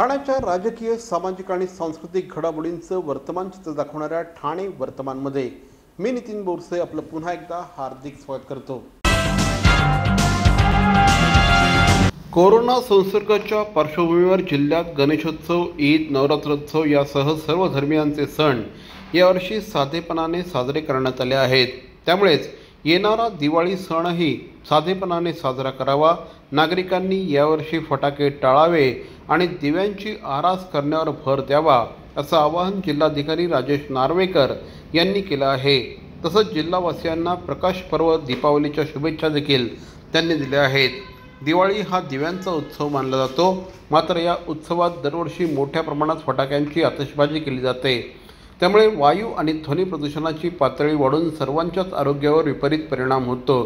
ठाण्याच्या राजकीय, सामाजिक आणि सांस्कृतिक घडामोडींचं वर्तमान चित्र दाखवणाऱ्या ठाणे वर्तमानमध्ये मी नितीन बोरसे आपलं पुन्हा एकदा हार्दिक स्वागत करतो। कोरोना संसर्गाच्या पार्श्वभूमीवर जिल्ह्यात गणेशोत्सव, ईद, नवरात्रोत्सव यासह सर्व धर्मियांचे सण यावर्षी साधेपणाने साजरे करण्यात आले आहेत। त्यामुळेच येणारा दिवाळी सणही साधेपणाने साजरा करावा, नागरिकांनी यावर्षी फटाके टाळावे आणि दिव्यांची आरास करण्यावर भर द्यावा असं आवाहन जिल्हाधिकारी राजेश नार्वेकर यांनी केलं आहे। तसंच जिल्हावासियांना प्रकाश पर्व दीपावलीच्या शुभेच्छा देखील त्यांनी दिल्या आहेत। दिवाळी हा दिव्यांचा उत्सव मानला जातो, मात्र या उत्सवात दरवर्षी मोठ्या प्रमाणात फटाक्यांची आतषबाजी केली जाते। त्यामुळे वायू आणि ध्वनी प्रदूषणाची पातळी वाढून सर्वांच्याच आरोग्यावर विपरीत परिणाम होतो।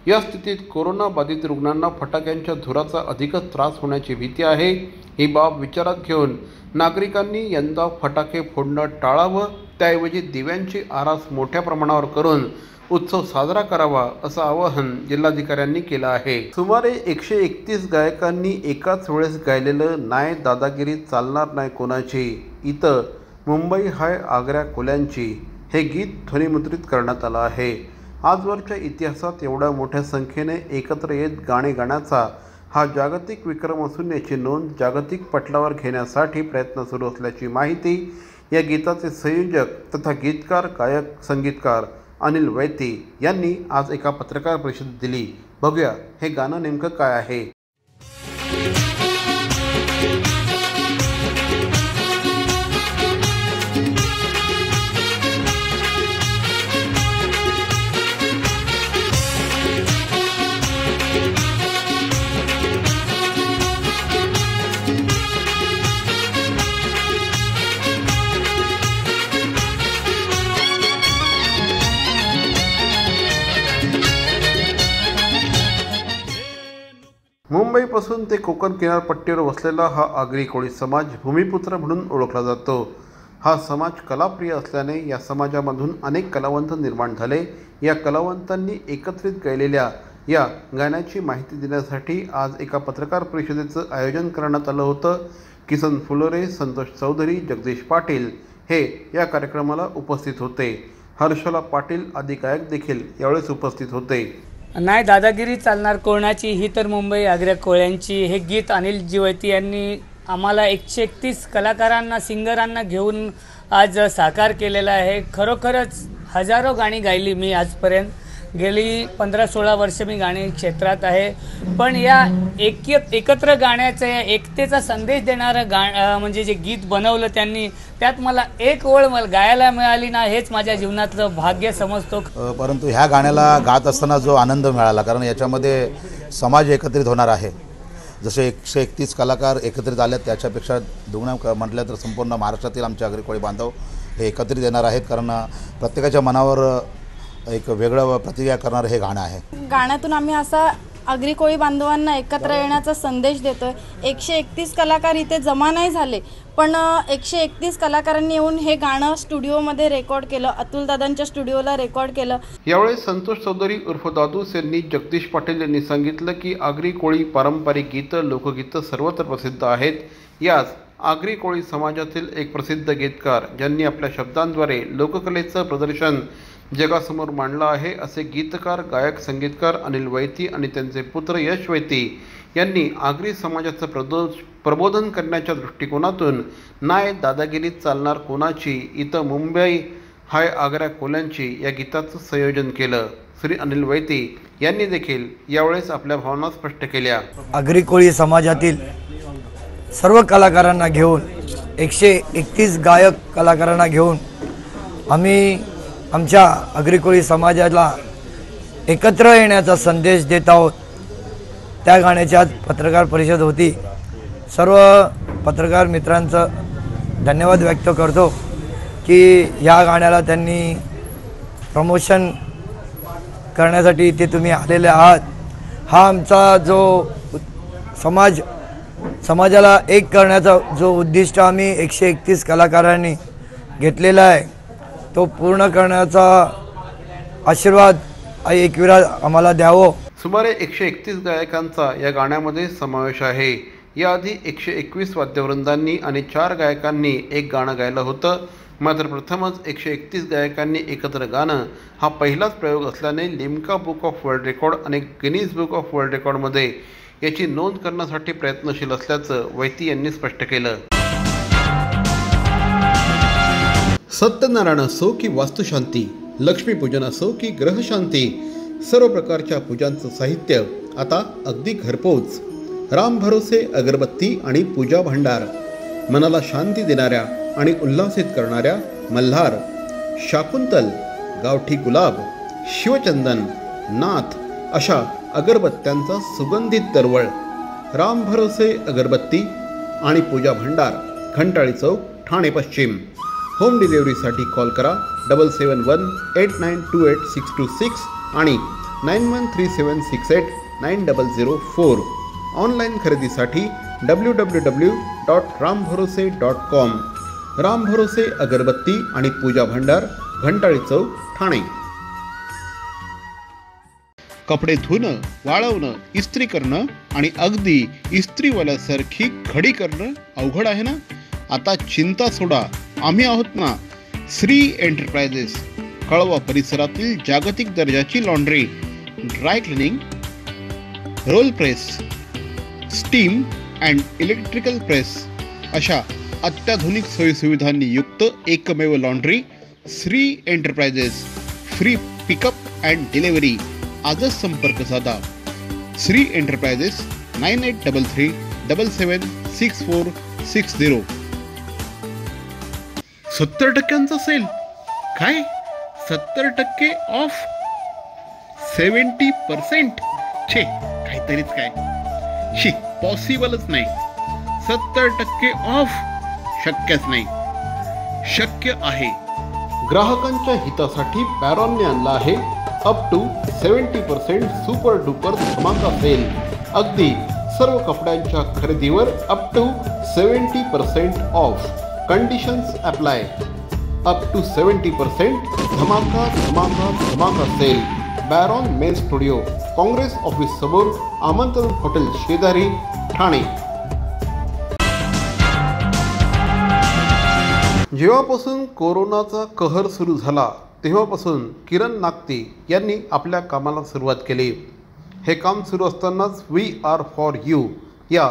या स्थितीत कोरोना बाधित रुग्णांना फटाक्यांच्या धुराचा अधिकच त्रास होण्याची भीती आहे। ही बाब विचारात घेऊन नागरिकांनी यंदा फटाके फोडणं टाळावं, त्याऐवजी दिव्यांची आरास मोठ्या प्रमाणावर करून उत्सव साजरा करावा असं आवाहन जिल्हाधिकाऱ्यांनी केलं आहे। सुमारे 131 गायकांनी एकाच वेळेस गायलेलं नाय दादागिरी चालणार नाही कोणाची, इथं मुंबई हाय आग्र्या कोल्यांची हे गीत ध्वनिमुद्रित करण्यात आलं आहे। आजवरच्या इतिहासात एवढ्या मोठ्या संख्येने एकत्र येत गाणे गाण्याचा हा जागतिक विक्रम असून याची नोंद जागतिक पटलावर घेण्यासाठी प्रयत्न सुरू असल्याची माहिती या गीताचे संयोजक तथा गीतकार, गायक, संगीतकार अनिल वैती यांनी आज एका पत्रकार परिषदेत दिली। बघूया हे गाणं नेमकं काय आहे। मुंबईपासून ते कोकण किनारपट्टीवर वसलेला हा आगरी कोळी समाज भूमिपुत्र म्हणून ओळखला जातो। हा समाज कलाप्रिय असल्याने या समाजामधून अनेक कलावंत निर्माण झाले। या कलावंतांनी एकत्रित गायलेल्या या गाण्याची माहिती देण्यासाठी आज एका पत्रकार परिषदेचं आयोजन करण्यात आलं होतं। किसन फुलोरे, संतोष चौधरी, जगदीश पाटील हे या कार्यक्रमाला उपस्थित होते। हर्षला पाटील आदी गायक देखील यावेळेस उपस्थित होते। नाही दादागिरी चालणार कोणाची, ही तर मुंबई आग्र्या कोळ्यांची हे गीत अनिल वैती यांनी आम्हाला 131 कलाकारांना, सिंगरांना घेऊन आज साकार केलेला आहे। खरोखरच हजारो गाणी गायली मी आजपर्यंत, गेली 15-16 वर्ष मी गाणी क्षेत्रात आहे। पण या एकत्र गाण्याचं, एकतेचा संदेश देणारं म्हणजे जे गीत बनवलं त्यांनी, त्यात मला एक ओळ मला गायला मिळाली ना, हेच माझ्या जीवनातलं भाग्य समजतो। परंतु ह्या गाण्याला गात असताना जो आनंद मिळाला, कारण याच्यामध्ये समाज एकत्रित होणार आहे। जसे 131 कलाकार एकत्रित आले, त्याच्यापेक्षा दुगणा म्हटलं तर संपूर्ण महाराष्ट्रातील आमचे आगरी कोळी बांधव हे एकत्रित येणार आहेत, कारण प्रत्येकाच्या मनावर एक वेगळं प्रतिक्रिया करणारं हे गाणं आहे। गाण्यातून आम्ही असा आगरी कोळी बांधवांना एकत्र येण्याचा संदेश देतोय। 131 कलाकार इथे जमा नाही झाले, पण 131 कलाकारांनी येऊन हे गाणं स्टुडिओमध्ये रेकॉर्ड केलं, अतुलदादांच्या स्टुडिओला रेकॉर्ड केलं। यावेळी संतोष चौधरी उर्फ दादूस यांनी जगदीश पाटील यांनी सांगितलं की आगरी कोळी पारंपरिक गीतं, लोकगीतं सर्वत्र प्रसिद्ध आहेत। याच आगरी कोळी समाजातील एक प्रसिद्ध गीतकार ज्यांनी आपल्या शब्दांद्वारे लोककलेचं प्रदर्शन जगासमोर मांडलं आहे, असे गीतकार, गायक, संगीतकार अनिल वैती आणि त्यांचे पुत्र यश वैती यांनी आगरी समाजाचं प्रबोधन करण्याच्या दृष्टिकोनातून नाय दादागिरी चालणार कोणाची, इथं मुंबई हाय आग्र्या कोल्यांची या गीताचं संयोजन केलं। श्री अनिल वैती यांनी देखील यावेळेस आपल्या भावना स्पष्ट केल्या। आगरी कोळी समाजातील सर्व कलाकारांना घेऊन, 131 गायक कलाकारांना घेऊन आम्ही आमच्या आगरी कोळी समाजाला एकत्र येण्याचा संदेश देत आहोत। त्या गाण्याची आज पत्रकार परिषद होती। सर्व पत्रकार मित्रांचं धन्यवाद व्यक्त करतो की या गाण्याला त्यांनी प्रमोशन करण्यासाठी इथे तुम्ही आलेले आहात। हा आमचा जो समाजाला एक करण्याचा जो उद्दिष्ट आम्ही 131 कलाकारांनी घेतलेला आहे, तो पूर्ण करण्याचा आशीर्वाद एकविरा आम्हाला द्यावं। सुमारे 131 गायकांचा या गाण्यामध्ये समावेश आहे। याआधी 121 वाद्यवृंदांनी आणि 4 गायकांनी एक गाणं गायलं होतं. मात्र प्रथमच 131 गायकांनी एकत्र गाणं हा पहिलाच प्रयोग असल्याने Limca book of world record आणि गिनीज बुक ऑफ वर्ल्ड रेकॉर्डमध्ये याची नोंद करण्यासाठी प्रयत्नशील असल्याचं वैती यांनी स्पष्ट केलं. सत्यनारायण असो की वास्तुशांती, लक्ष्मीपूजन असो की ग्रहशांती, सर्व प्रकारच्या पूजांचं साहित्य आता अगदी घरपोच. राम भरोसे अगरबत्ती आणि पूजा भांडार, मनाला शांती देणाऱ्या आणि उल्हासित करणाऱ्या मल्हार, शाकुंतल, गावठी गुलाब, शिवचंदन, नाथ अशा अगरबत्त्यांचा सुगंधित दरवळ. राम भरोसे अगरबत्ती आणि पूजा भांडार, घंटाळी चौक, ठाणे पश्चिम. होम डिलिव्हरीसाठी कॉल करा 7718928626 आणि 9137689004. ऑनलाईन खरेदीसाठी www.rambharose.com. राम भरोसे अगरबत्ती आणि पूजा भांडार, घंटाळी चौक, ठाणे. कपडे धुणं, वाळवणं, इस्त्री करणं आणि अगदी इस्त्रीवाल्यासारखी घडी करणं अवघड आहे ना? आता चिंता सोडा, आम्ही आहोत ना. श्री एंटरप्राइजेस, कळवा परिसरातील जागतिक दर्जाची laundry, dry cleaning, role press, steam and electrical press अशा अत्याधुनिक सोयीसुविधांनी युक्त एकमेव laundry Shri enterprises. Free pickup and delivery. आजच संपर्क साधा. श्री एंटरप्राइजेस 9833776460. 70% सेल. काय 70% ऑफ? 70%? छे, काहीतरीच काय. शी, पॉसिबलच नाही. 70% ऑफ शक्यच नाही. शक्य आहे. ग्राहकांच्या हितासाठी बॅरॉनने आणला आहे अप टू 70% सुपर डुपर धमाका सेल. अगदी सर्व कपड्यांच्या खरेदीवर up to 70% off. Conditions apply. Up to 70% धमाका धमाका धमाका sale. Baron men studio, Congress office समोर, आमंत्रण हॉटेल शेजारी, ठाणे. जेव्हापासून कोरोनाचा कहर सुरू झाला तेव्हापासून किरण नागती यांनी आपल्या कामाला सुरुवात केली. हे काम सुरू असतानाच We4U या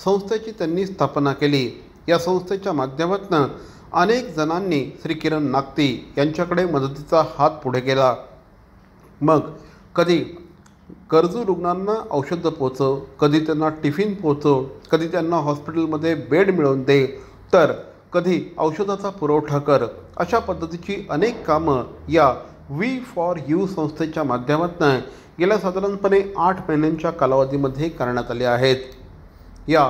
संस्थेची त्यांनी स्थापना केली. या संस्थेच्या माध्यमातून अनेक जणांनी श्री किरण नागती यांच्याकडे मदतीचा हात पुढे केला. मग कधी गरजू रुग्णांना औषधं पोचव, कधी त्यांना टिफिन पोचव, कधी त्यांना हॉस्पिटलमध्ये बेड मिळवून दे, तर कधी औषधाचा पुरवठा कर. अशा पद्धतीची अनेक कामं या We4U संस्थेच्या माध्यमातून गेल्या साधारणपणे 8 महिन्यांच्या कालावधीमध्ये करण्यात आले आहेत. या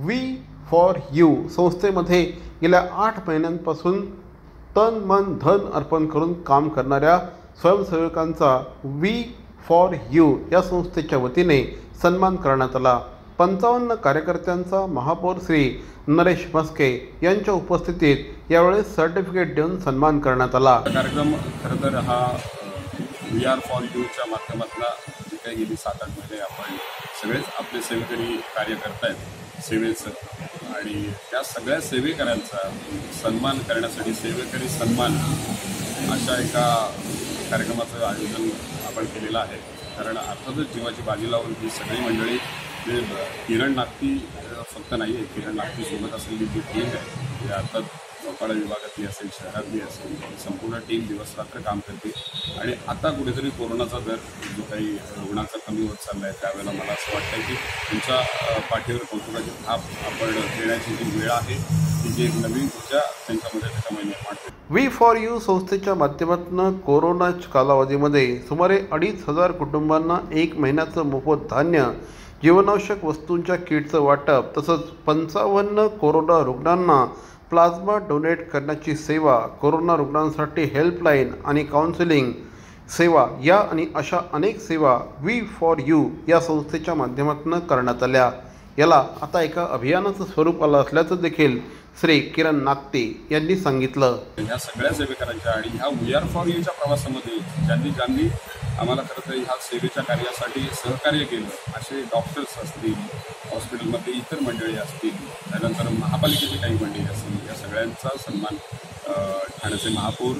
We4U संस्थेमध्ये गेल्या 8 महिन्यांपासून तन मन धन अर्पण करून काम करणाऱ्या स्वयंसेवकांचा We4U या संस्थेच्या वतीने सन्मान करण्यात आला. 55 कार्यकर्त्यांचा महापौर श्री नरेश मस्के यांच्या उपस्थितीत यावेळेस सर्टिफिकेट देऊन सन्मान करण्यात आला. कार्यक्रम खरं तर हा We4Uच्या माध्यमातून जे काही गेली 7-8 महिने आपण सगळेच आपले सेवेकरी कार्य करतायत सेवेचं, आणि त्या सगळ्या सेवेकऱ्यांचा सन्मान करण्यासाठी सेवेकरी सन्मान अशा एका कार्यक्रमाचं आयोजन आपण केलेलं आहे. कारण अर्थातच जीवाची बाजी लावून ही सगळी मंडळी किरण नागती फक्त नाही आहे, किरण नागतीसोबत असलेली जी टीम आहे ती अर्थात मोपाळा विभागातली असेल, शहरातली असेल, संपूर्ण टीम दिवसरात्र काम करते. आणि आता कुठेतरी कोरोनाचा दर जो काही रुग्णांचा कमी होत चालला आहे त्यावेळेला मला असं वाटतं की तुमच्या पाठीवर कौतुकाची थाप आपण देण्याची जी वेळ आहे ती जी एक नवीन ऊर्जा त्यांच्यामध्ये त्याच्यामुळे निर्माण होते. We4U संस्थेच्या माध्यमातून कोरोनाच्या कालावधीमध्ये सुमारे 2,500 कुटुंबांना 1 महिन्याचं मोफत धान्य, जीवनावश्यक वस्तूंच्या किटचं वाटप, तसंच 55 कोरोना रुग्णांना प्लाझ्मा डोनेट करण्याची सेवा, कोरोना रुग्णांसाठी हेल्पलाईन आणि काउन्सिलिंग सेवा या आणि अशा अनेक सेवा We4U या संस्थेच्या माध्यमातून करण्यात आल्या. याला आता एका अभियानाचं स्वरूप आलं असल्याचं देखील श्री किरण नागती यांनी सांगितलं. ह्या सगळ्या सेवेकरांच्या आणि ह्या We4Uच्या प्रवासामध्ये ज्यांनी आम्हाला खरं तर ह्या सेवेच्या कार्यासाठी सहकार्य केलं असे डॉक्टर्स असतील, हॉस्पिटलमध्ये इतर मंडळी असतील, त्यानंतर महापालिकेची काही मंडळी असतील, या सगळ्यांचा सन्मान ठाण्याचे महापौर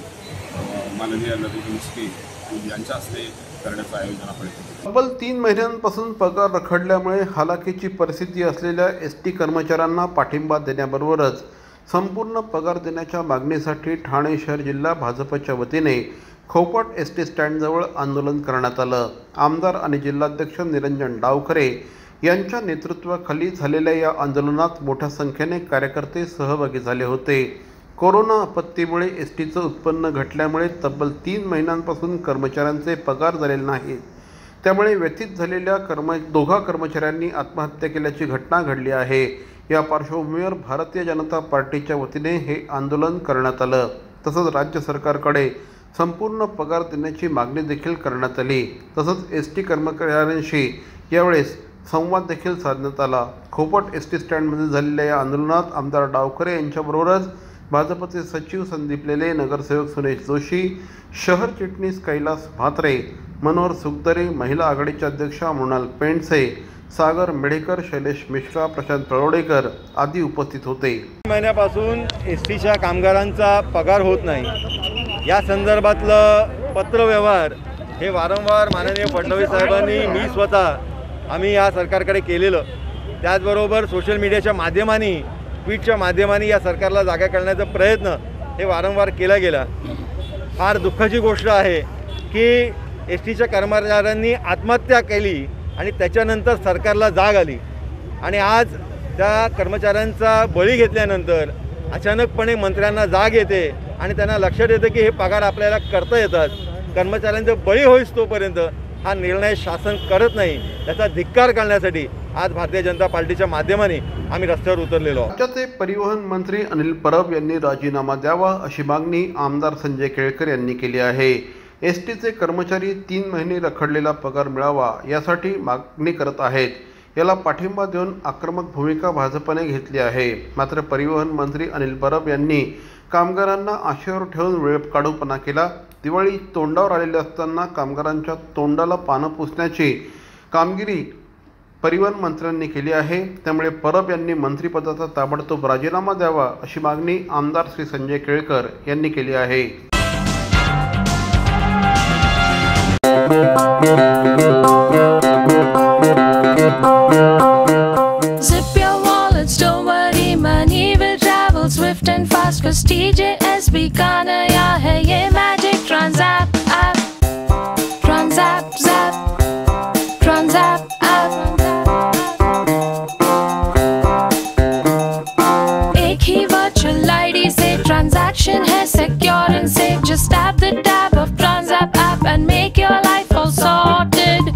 माननीय नरेंद्र मुस्के यांच्या हस्ते करण्याचं आयोजन आपण केलं. तब्बल 3 महिन्यांपासून पगार रखडल्यामुळे हालाकीची परिस्थिती असलेल्या एसटी कर्मचाऱ्यांना पाठिंबा देण्याबरोबरच संपूर्ण पगार देण्याच्या मागणीसाठी ठाणे शहर जिल्हा भाजपच्या वतीने खोपट एसटी स्टँडजवळ आंदोलन करण्यात आलं. आमदार आणि जिल्हाध्यक्ष निरंजन डावखरे यांच्या नेतृत्वाखाली झालेल्या या आंदोलनात मोठ्या संख्येने कार्यकर्ते सहभागी झाले होते. कोरोना आपत्तीमुळे एसटीचं उत्पन्न घटल्यामुळे तब्बल 3 महिन्यांपासून कर्मचाऱ्यांचे पगार झालेले नाहीत. त्यामुळे व्यथित झालेल्या दोघा कर्मचाऱ्यांनी आत्महत्या केल्याची घटना घडली आहे. या पार्श्वभूमीवर भारतीय जनता पार्टीच्या वतीने हे आंदोलन करण्यात आलं. तसंच राज्य सरकारकडे संपूर्ण पगार देण्याची मागणी देखील करण्यात आली. तसंच एसटी कर्मचाऱ्यांशी यावेळेस संवाद देखील साधण्यात आला. खोपट एसटी स्टँडमध्ये झालेल्या या आंदोलनात आमदार डावखरे यांच्याबरोबरच भाजपचे सचिव संदीप लेले, नगरसेवक सुरेश जोशी, शहर चिटणीस कैलास म्हात्रे, मनोहर सुखदरे, महिला आघाडीच्या अध्यक्षा मृणाल पेंडसे, सागर मेढेकर, शैलेश मिश्रा, प्रशांत तळवडेकर आदी उपस्थित होते. महिन्यापासून एसटीच्या कामगारांचा पगार होत नाही. या संदर्भातलं पत्रव्यवहार हे वारंवार माननीय फडणवीस साहेबांनी, मी स्वतः आम्ही या सरकारकडे केलेलं. त्याचबरोबर सोशल मीडियाच्या माध्यमांनी, ट्विटच्या माध्यमांनी या सरकारला जागा करण्याचा प्रयत्न हे वारंवार केला गेला. फार दुःखाची गोष्ट आहे की एस टीच्या कर्मचाऱ्यांनी आत्महत्या केली आणि त्याच्यानंतर सरकारला जाग आली आणि आज त्या कर्मचाऱ्यांचा बळी घेतल्यानंतर अचानकपणे मंत्र्यांना जाग येते आणि त्यांना लक्षात येतं की हे पगार आपल्याला करता येतात. कर्मचाऱ्यांचं बळी होईस तोपर्यंत हा निर्णय शासन करत नाही, त्याचा धिक्कार करण्यासाठी आज भारतीय जनता पार्टीच्या माध्यमाने आम्ही रस्त्यावर उतरलेलो आहोत. राज्याचे परिवहन मंत्री अनिल परब यांनी राजीनामा द्यावा अशी मागणी आमदार संजय केळकर यांनी केली आहे. एसटीचे कर्मचारी 3 महिने रखडलेला पगार मिळावा यासाठी मागणी करत आहेत. याला पाठिंबा देऊन आक्रमक भूमिका भाजपने घेतली आहे. मात्र परिवहन मंत्री अनिल परब यांनी कामगारांना आशेवर ठेवून वेळ काढूपणा केला. दिवाळी तोंडावर आलेली असताना कामगारांच्या तोंडाला पानं पुसण्याची कामगिरी परिवहन मंत्र्यांनी केली आहे. त्यामुळे परब यांनी मंत्रिपदाचा ताबडतोब राजीनामा द्यावा अशी मागणी आमदार श्री संजय केळकर यांनी केली आहे. Zip your wallets, don't worry, money will travel swift and fast. Cause TJSB का नया है ये magic Transapp app. Transapp zap, Transapp app. एक ही virtual ID से transaction है secure and safe. Just tap the tab of Transapp app and make your life all sorted.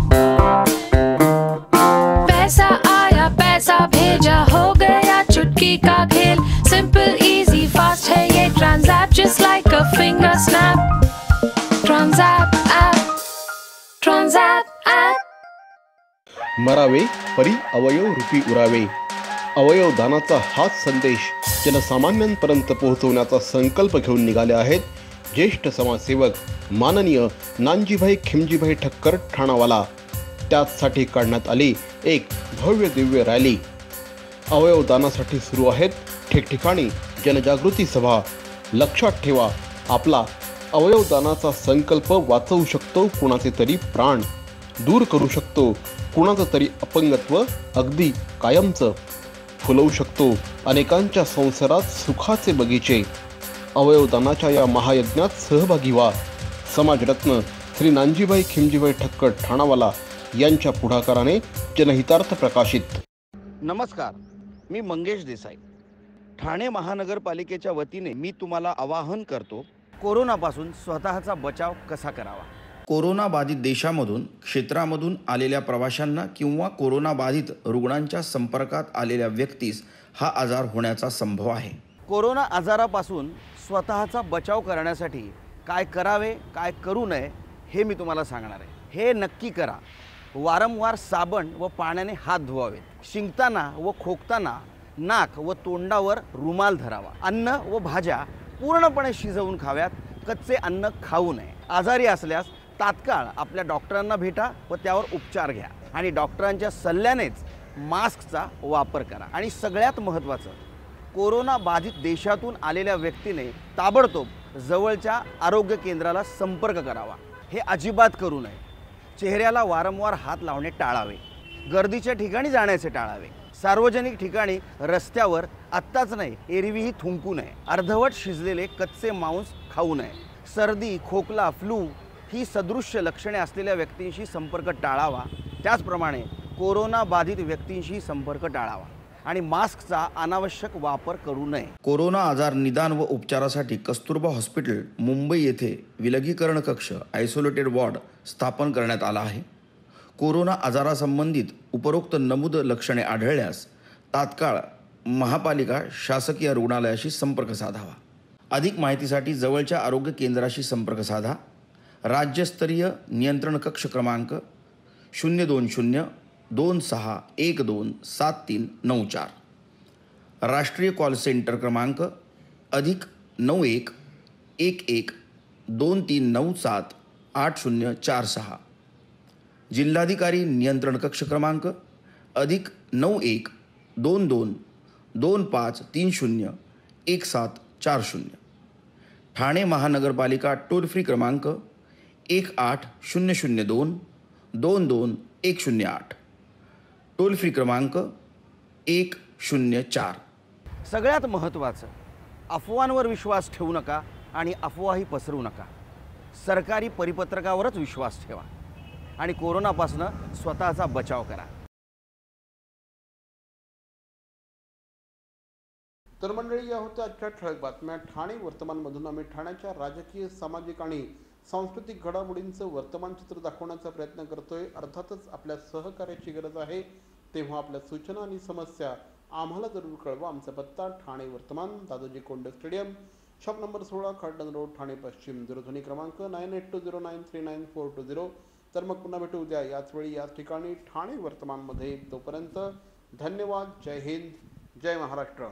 पैसा आया पैसा भेजा हो गया चुटकी का खेल. Simple easy fast है ये Transapp just like a finger snap. Transapp app, Transapp app. मरावे परी अवयव रूपी उरावे. अवयव दानाचा हाच संदेश जनसामान्यांपर्यंत पोहोचवण्याचा संकल्प घेऊन निघाले आहेत ज्येष्ठ समाजसेवक माननीय नानजीभाई खिमजीभाई ठक्कर ठाणावाला. त्याचसाठी काढण्यात आली एक भव्य दिव्य रॅली. अवयवदानासाठी सुरू आहेत ठिकठिकाणी जनजागृती सभा. लक्षात ठेवा, आपला अवयवदानाचा संकल्प वाचवू शकतो कुणाचे तरी प्राण, दूर करू शकतो कुणाचं तरी अपंगत्व अगदी कायमचं, फुलवू शकतो अनेकांच्या संसारात सुखाचे बगीचे. अवयवदानाच्या या महायज्ञात सहभागी व्हा. समाजरत्न श्री नानजीभाई खिमजीभाई ठक्कर ठाणावाला यांच्या पुढाकाराने जनहितार्थ प्रकाशित. नमस्कार, मी मंगेश देसाई. ठाणे महानगरपालिकेच्या वतीने मी तुम्हाला आवाहन करतो, कोरोनापासून स्वतःचा बचाव कसा करावा. कोरोनाबाधित देशामधून क्षेत्रामधून आलेल्या प्रवाशांना किंवा कोरोनाबाधित रुग्णांच्या संपर्कात आलेल्या व्यक्तीस हा आजार होण्याचा संभव आहे. कोरोना आजारापासून स्वतःचा बचाव करण्यासाठी काय करावे काय करू नये हे मी तुम्हाला सांगणार आहे. हे नक्की करा. वारंवार साबण व पाण्याने हात धुवावेत. शिंकताना व खोकताना नाक व तोंडावर रुमाल धरावा. अन्न व भाज्या पूर्णपणे शिजवून खाव्यात. कच्चे अन्न खाऊ नये. आजारी असल्यास तात्काळ आपल्या डॉक्टरांना भेटा व त्यावर उपचार घ्या आणि डॉक्टरांच्या सल्ल्यानेच मास्कचा वापर करा. आणि सगळ्यात महत्त्वाचं, कोरोना बाधित देशातून आलेल्या व्यक्तीने ताबडतोब जवळच्या आरोग्य केंद्राला संपर्क करावा. हे अजिबात करू नये. चेहऱ्याला वारंवार हात लावणे टाळावे. गर्दीच्या ठिकाणी जाण्याचे टाळावे. सार्वजनिक ठिकाणी रस्त्यावर आत्ताच नाही एरवीही थुंकू नये. अर्धवट शिजलेले कच्चे मांस खाऊ नये. सर्दी, खोकला, फ्लू ही सदृश्य लक्षणे असलेल्या व्यक्तींशी संपर्क टाळावा. त्याचप्रमाणे कोरोना बाधित व्यक्तींशी संपर्क टाळावा आणि मास्कचा अनावश्यक वापर करू नये. कोरोना आजार निदान व उपचारासाठी कस्तुरबा हॉस्पिटल मुंबई येथे विलगीकरण कक्ष आयसोलेटेड वॉर्ड स्थापन करण्यात आला आहे. कोरोना आजारासंबंधित उपरोक्त नमूद लक्षणे आढळल्यास तात्काळ महापालिका शासकीय रुग्णालयाशी संपर्क साधावा. अधिक माहितीसाठी जवळच्या आरोग्य केंद्राशी संपर्क साधा. राज्यस्तरीय नियंत्रण कक्ष क्रमांक 02026127394. राष्ट्रीय कॉल सेंटर क्रमांक +91 11 2397 8046. जिल्हाधिकारी नियंत्रण कक्ष क्रमांक +91 22 25 30 1740. ठाणे महानगरपालिका टोल फ्री क्रमांक 18002 22108. टोल फ्री क्रमांक 104. सगळ्यात महत्त्वाचं, अफवांवर विश्वास ठेवू नका आणि अफवाही पसरवू नका. सरकारी परिपत्रकावरच विश्वास ठेवा आणि कोरोनापासून स्वतःचा बचाव करा. तर मंडळी, या होत्या आजच्या ठळक बातम्या. ठाणे वर्तमानमधून आम्ही ठाण्याच्या राजकीय, सामाजिक आणि सांस्कृतिक घडामोडींचं वर्तमान चित्र दाखवण्याचा प्रयत्न करतोय. अर्थातच आपल्या सहकार्याची गरज आहे, तेव्हा आपल्या सूचना आणि समस्या आम्हाला जरूर कळवा. आमचा पत्ता ठाणे वर्तमान, Dadoji Konde stadium, shop number 16, Khadan road, Thane पश्चिम. दूरध्वनी क्रमांक 9820939420. तर मग पुन्हा भेटू उद्या याच वेळी याच ठिकाणी ठाणे वर्तमानमध्ये. तोपर्यंत धन्यवाद. जय हिंद, जय महाराष्ट्र.